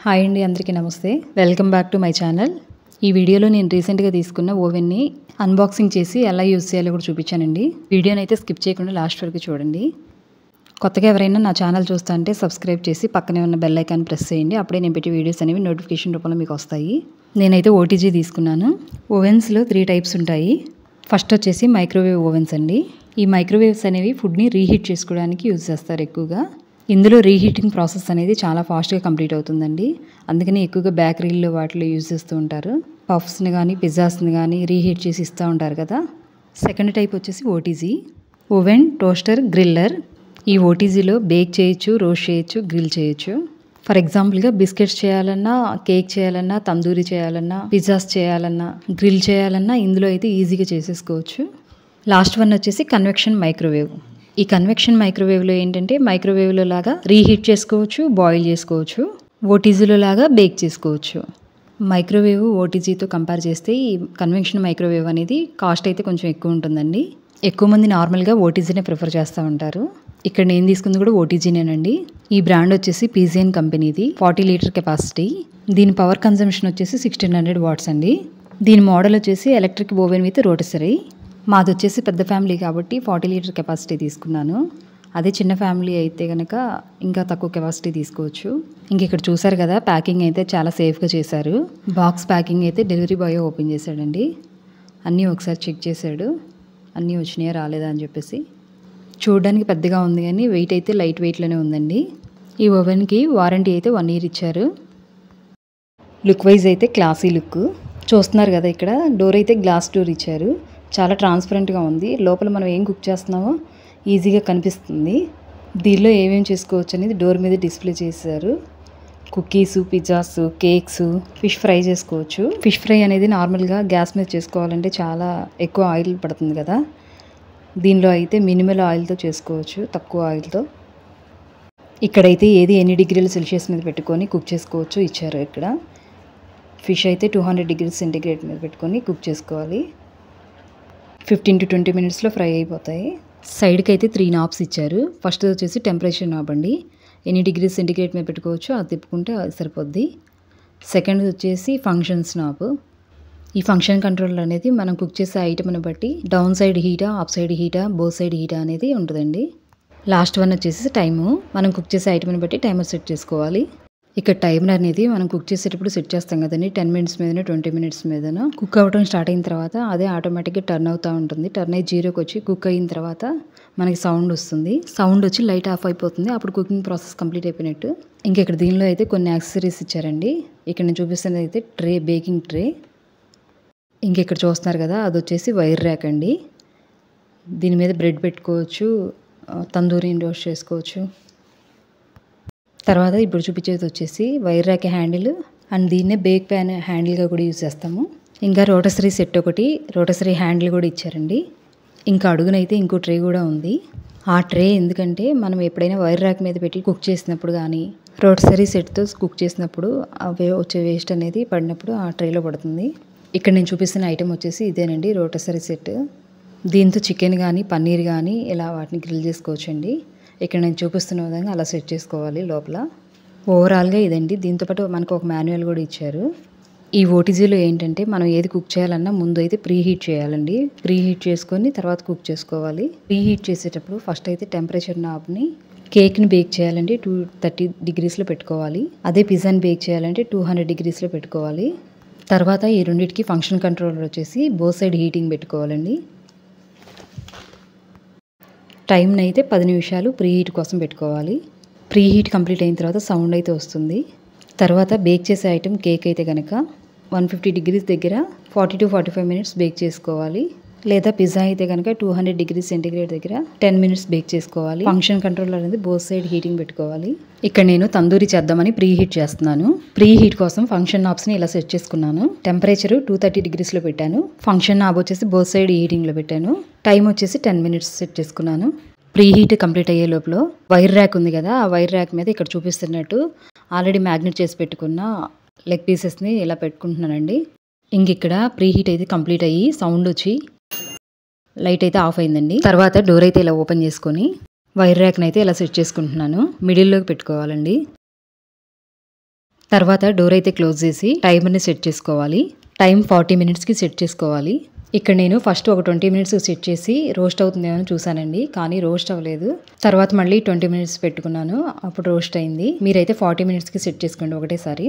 Hi అండి, అందరికీ నమస్తే. Welcome back to my channel. ఈ వీడియోలో నేను రీసెంట్గా తీసుకున్న ఓవెన్ని అన్బాక్సింగ్ చేసి ఎలా యూజ్ చేయాలో కూడా చూపించానండి. వీడియోని అయితే స్కిప్ చేయకుండా లాస్ట్ వరకు చూడండి. కొత్తగా ఎవరైనా నా ఛానల్ చూస్తా అంటే సబ్స్క్రైబ్ చేసి పక్కనే ఉన్న బెల్ ఐకాన్ ప్రెస్ చేయండి. అప్పుడే నేను పెట్టే వీడియోస్ అనేవి నోటిఫికేషన్ రూపంలో మీకు వస్తాయి. నేనైతే ఓటీజీ తీసుకున్నాను. ఓవెన్స్లో 3 టైప్స్ ఉంటాయి. ఫస్ట్ వచ్చేసి మైక్రోవేవ్ ఓవెన్స్ అండి. ఈ మైక్రోవేవ్స్ అనేవి ఫుడ్ని రీహీట్ చేసుకోవడానికి యూజ్ చేస్తారు ఎక్కువగా. ఇందులో రీహీటింగ్ ప్రాసెస్ అనేది చాలా ఫాస్ట్గా కంప్లీట్ అవుతుందండి. అందుకని ఎక్కువగా బేకరీల్లో వాటిలో యూజ్ చేస్తూ ఉంటారు. పఫ్స్ని కానీ పిజ్జాస్ని కానీ రీహీట్ చేసి ఇస్తూ ఉంటారు కదా. సెకండ్ టైప్ వచ్చేసి ఓటీజీ ఓవెన్ టోస్టర్ గ్రిల్లర్. ఈ ఓటీజీలో బేక్ చేయొచ్చు, రోస్ట్ చేయొచ్చు, గ్రిల్ చేయొచ్చు. ఫర్ ఎగ్జాంపుల్గా బిస్కెట్స్ చేయాలన్నా, కేక్ చేయాలన్నా, తందూరి చేయాలన్నా, పిజ్జాస్ చేయాలన్నా, గ్రిల్ చేయాలన్నా ఇందులో అయితే ఈజీగా చేసేసుకోవచ్చు. లాస్ట్ వన్ వచ్చేసి కన్వెక్షన్ మైక్రోవేవ్. ఈ కన్వెక్షన్ మైక్రోవేవ్లో ఏంటంటే మైక్రోవేవ్లో లాగా రీహీట్ చేసుకోవచ్చు, బాయిల్ చేసుకోవచ్చు, ఓటీజీలో లాగా బేక్ చేసుకోవచ్చు. మైక్రోవేవ్ ఓటీజీతో కంపేర్ చేస్తే ఈ కన్వెక్షన్ మైక్రోవేవ్ అనేది కాస్ట్ అయితే కొంచెం ఎక్కువ ఉంటుందండి. ఎక్కువ మంది నార్మల్గా ఓటీజీనే ప్రిఫర్ చేస్తూ ఉంటారు. ఇక్కడ నేను తీసుకుంది కూడా ఓటీజీనేనండి. ఈ బ్రాండ్ వచ్చేసి పీజియన్ కంపెనీది. 40 లీటర్ కెపాసిటీ. దీని పవర్ కన్జంప్షన్ వచ్చేసి 1600 వాట్స్ అండి. దీని మోడల్ వచ్చేసి ఎలక్ట్రిక్ ఓవెన్ విత్ రోటిసరీ. మాది వచ్చేసి పెద్ద ఫ్యామిలీ కాబట్టి 40 లీటర్ కెపాసిటీ తీసుకున్నాను. అదే చిన్న ఫ్యామిలీ అయితే కనుక ఇంకా తక్కువ కెపాసిటీ తీసుకోవచ్చు. ఇంక ఇక్కడ చూసారు కదా, ప్యాకింగ్ అయితే చాలా సేఫ్గా చేశారు. బాక్స్ ప్యాకింగ్ అయితే డెలివరీ బాయ్ ఓపెన్ చేశాడండి. అన్నీ ఒకసారి చెక్ చేశాడు, అన్నీ వచ్చినాయా రాలేదా అని చెప్పేసి. చూడడానికి పెద్దగా ఉంది కానీ వెయిట్ అయితే లైట్ వెయిట్లోనే ఉందండి. ఈ ఓవెన్కి వారంటీ అయితే 1 ఇయర్ ఇచ్చారు. లుక్ వైజ్ అయితే క్లాసీ లుక్ చూస్తున్నారు కదా. ఇక్కడ డోర్ అయితే గ్లాస్ డోర్ ఇచ్చారు. చాలా ట్రాన్స్పరెంట్గా ఉంది. లోపల మనం ఏం కుక్ చేస్తున్నామో ఈజీగా కనిపిస్తుంది. దీనిలో ఏమేమి చేసుకోవచ్చు అనేది డోర్ మీద డిస్ప్లే చేశారు. Cookies, pizzas, cakes, fish fry చేసుకోవచ్చు. ఫిష్ ఫ్రై అనేది నార్మల్గా గ్యాస్ మీద చేసుకోవాలంటే చాలా ఎక్కువ ఆయిల్ పడుతుంది కదా. దీనిలో అయితే మినిమల్ ఆయిల్తో చేసుకోవచ్చు, తక్కువ ఆయిల్తో. ఇక్కడైతే ఏది ఎన్ని డిగ్రీల సెల్సియస్ మీద పెట్టుకొని కుక్ చేసుకోవచ్చు ఇచ్చారు. ఇక్కడ ఫిష్ అయితే 200 డిగ్రీ సెంటిగ్రేడ్ మీద పెట్టుకొని కుక్ చేసుకోవాలి. 15 to 20 మినిట్స్లో ఫ్రై అయిపోతాయి. సైడ్కి అయితే 3 నాబ్స్ ఇచ్చారు. ఫస్ట్ వచ్చేసి టెంపరేచర్ నాబ్ అండి. ఎన్ని డిగ్రీ సెంటిగ్రేడ్ మీద పెట్టుకోవచ్చు అది తిప్పుకుంటే అది సరిపోద్ది. సెకండ్ వచ్చేసి ఫంక్షన్స్ నాబ్. ఈ ఫంక్షన్ కంట్రోలర్ అనేది మనం కుక్ చేసే ఐటమ్ని బట్టి డౌన్ సైడ్ హీటా, అప్ సైడ్ హీటా, బోత్ సైడ్ హీటా అనేది ఉంటుందండి. లాస్ట్ వన్ వచ్చేసి టైము. మనం కుక్ చేసే ఐటమ్ని బట్టి టైమర్ సెట్ చేసుకోవాలి. ఇక్కడ టైమర్ అనేది మనం కుక్ చేసేటప్పుడు సెట్ చేస్తాం కదండి. 10 మినిట్స్ మీదనో 20 మినిట్స్ మీదనో కుక్ అవ్వడం స్టార్ట్ అయిన తర్వాత అదే ఆటోమేటిక్గా టర్న్ అవుతూ ఉంటుంది. టర్న్ అయ్యి 0కి వచ్చి కుక్ అయిన తర్వాత మనకి సౌండ్ వస్తుంది. సౌండ్ వచ్చి లైట్ ఆఫ్ అయిపోతుంది. అప్పుడు కుకింగ్ ప్రాసెస్ కంప్లీట్ అయిపోయినట్టు. ఇక్కడ దీనిలో అయితే కొన్ని యాక్సెసరీస్ ఇచ్చారండి. ఇక్కడ నేను చూపిస్తున్నది అయితే ట్రే, బేకింగ్ ట్రే. ఇక్కడ చూస్తున్నారు కదా, అది వచ్చేసి వైర్ ర్యాక్ అండి. దీని మీద బ్రెడ్ పెట్టుకోవచ్చు, తందూరిని రోస్ట్ చేసుకోవచ్చు. తర్వాత ఇప్పుడు చూపించేది వచ్చేసి వైర్ ర్యాక్ హ్యాండిల్ అండ్ దీన్నే బేక్ ప్యాన్ హ్యాండిల్గా కూడా యూజ్ చేస్తాము. ఇంకా రోటసరీ సెట్ ఒకటి, రోటసరీ హ్యాండిల్ కూడా ఇచ్చారండి. ఇంకా అడుగునైతే ఇంకో ట్రే కూడా ఉంది. ఆ ట్రే ఎందుకంటే మనం ఎప్పుడైనా వైర్ ర్యాక్ మీద పెట్టి కుక్ చేసినప్పుడు కానీ రోటసరీ సెట్తో కుక్ చేసినప్పుడు వచ్చే వేస్ట్ అనేది పడినప్పుడు ఆ ట్రేలో పడుతుంది. ఇక్కడ నేను చూపిస్తున్న ఐటెం వచ్చేసి ఇదేనండి, రోటసరీ సెట్. దీంతో చికెన్ కానీ పన్నీర్ కానీ ఇలా వాటిని గ్రిల్ చేసుకోవచ్చండి. ఇక్కడ నేను చూపిస్తున్న విధంగా అలా సెట్ చేసుకోవాలి లోపల. ఓవరాల్గా ఇదండి. దీంతోపాటు మనకు ఒక మాన్యువల్ కూడా ఇచ్చారు. ఈ ఓటీజీలో ఏంటంటే మనం ఏది కుక్ చేయాలన్నా ముందు అయితే ప్రీ హీట్ చేయాలండి. ప్రీ హీట్ చేసుకొని తర్వాత కుక్ చేసుకోవాలి. ప్రీ హీట్ చేసేటప్పుడు ఫస్ట్ అయితే టెంపరేచర్ నాబ్ని, కేక్ని బేక్ చేయాలంటే 230 డిగ్రీస్లో పెట్టుకోవాలి. అదే పిజ్జాని బేక్ చేయాలంటే 200 డిగ్రీస్లో పెట్టుకోవాలి. తర్వాత ఈ రెండింటికి ఫంక్షన్ కంట్రోలర్ వచ్చేసి బోత్ సైడ్ హీటింగ్ పెట్టుకోవాలండి. టైంని అయితే 10 నిమిషాలు ప్రీ హీట్ కోసం పెట్టుకోవాలి. ప్రీ హీట్ కంప్లీట్ అయిన తర్వాత సౌండ్ అయితే వస్తుంది. తర్వాత బేక్ చేసే ఐటెం కేక్ అయితే కనుక 150 డిగ్రీస్ దగ్గర 40 to 45 మినిట్స్ బేక్ చేసుకోవాలి. లేదా పిజ్జా అయితే కనుక 200 డిగ్రీ సెంటిగ్రేడ్ దగ్గర 10 మినిట్స్ బేక్ చేసుకోవాలి. ఫంక్షన్ కంట్రోలర్ అనేది బోత్ సైడ్ హీటింగ్ పెట్టుకోవాలి. ఇక్కడ నేను తందూరి చేద్దామని ప్రీ హీట్ చేస్తున్నాను. ప్రీ హీట్ కోసం ఫంక్షన్ నాబ్స్ని ఇలా సెట్ చేసుకున్నాను. టెంపరేచర్ 230 డిగ్రీస్లో పెట్టాను. ఫంక్షన్ నాబ్ వచ్చేసి బోత్ సైడ్ హీటింగ్లో పెట్టాను. టైం వచ్చేసి 10 మినిట్స్ సెట్ చేసుకున్నాను. ప్రీ హీట్ కంప్లీట్ అయ్యే లోపల వైర్ ర్యాక్ ఉంది కదా, ఆ వైర్ ర్యాక్ మీద ఇక్కడ చూపిస్తున్నట్టు ఆల్రెడీ మ్యాగ్నెట్ చేసి పెట్టుకున్న లెగ్ పీసెస్ని ఇలా పెట్టుకుంటున్నానండి. ఇక్కడ ప్రీ హీట్ అయితే కంప్లీట్ అయ్యి సౌండ్ వచ్చి లైట్ అయితే ఆఫ్ అయిందండి. తర్వాత డోర్ అయితే ఇలా ఓపెన్ చేసుకొని వైర్ ర్యాక్ని అయితే ఇలా సెట్ చేసుకుంటున్నాను. మిడిల్లోకి పెట్టుకోవాలండి. తర్వాత డోర్ అయితే క్లోజ్ చేసి టైమర్ని సెట్ చేసుకోవాలి. టైం 40 మినిట్స్కి సెట్ చేసుకోవాలి. ఇక్కడ నేను ఫస్ట్ ఒక 20 మినిట్స్ సెట్ చేసి రోస్ట్ అవుతుందేమో అని చూసానండి, కానీ రోస్ట్ అవ్వలేదు. తర్వాత మళ్ళీ 20 మినిట్స్ పెట్టుకున్నాను, అప్పుడు రోస్ట్ అయింది. మీరైతే 40 మినిట్స్కి సెట్ చేసుకోండి ఒకటేసారి.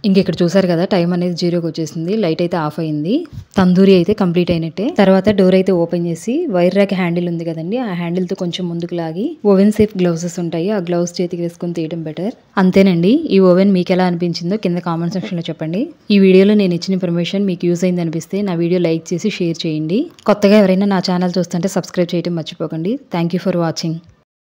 ఇంక ఇక్కడ చూసారు కదా, టైం అనేది 0కి వచ్చేసింది. లైట్ అయితే ఆఫ్ అయింది. తందూరి అయితే కంప్లీట్ అయినట్టే. తర్వాత డోర్ అయితే ఓపెన్ చేసి వైర్ ర్యాక్ హ్యాండిల్ ఉంది కదండి, ఆ హ్యాండిల్తో కొంచెం ముందుకు లాగి ఓవెన్ సేఫ్ గ్లౌజెస్ ఉంటాయి, ఆ గ్లౌజ్ చేతికి వేసుకొని తీయడం బెటర్. అంతేనండి. ఈ ఓవెన్ మీకు ఎలా అనిపించిందో కింద కామెంట్ సెక్షన్లో చెప్పండి. ఈ వీడియోలో నేను ఇచ్చిన ఇన్ఫర్మేషన్ మీకు యూజ్ అయింది అనిపిస్తే నా వీడియో లైక్ చేసి షేర్ చేయండి. కొత్తగా ఎవరైనా నా ఛానల్ చూస్తుంటే సబ్స్క్రైబ్ చేయడం మర్చిపోకండి. Thank you for watching.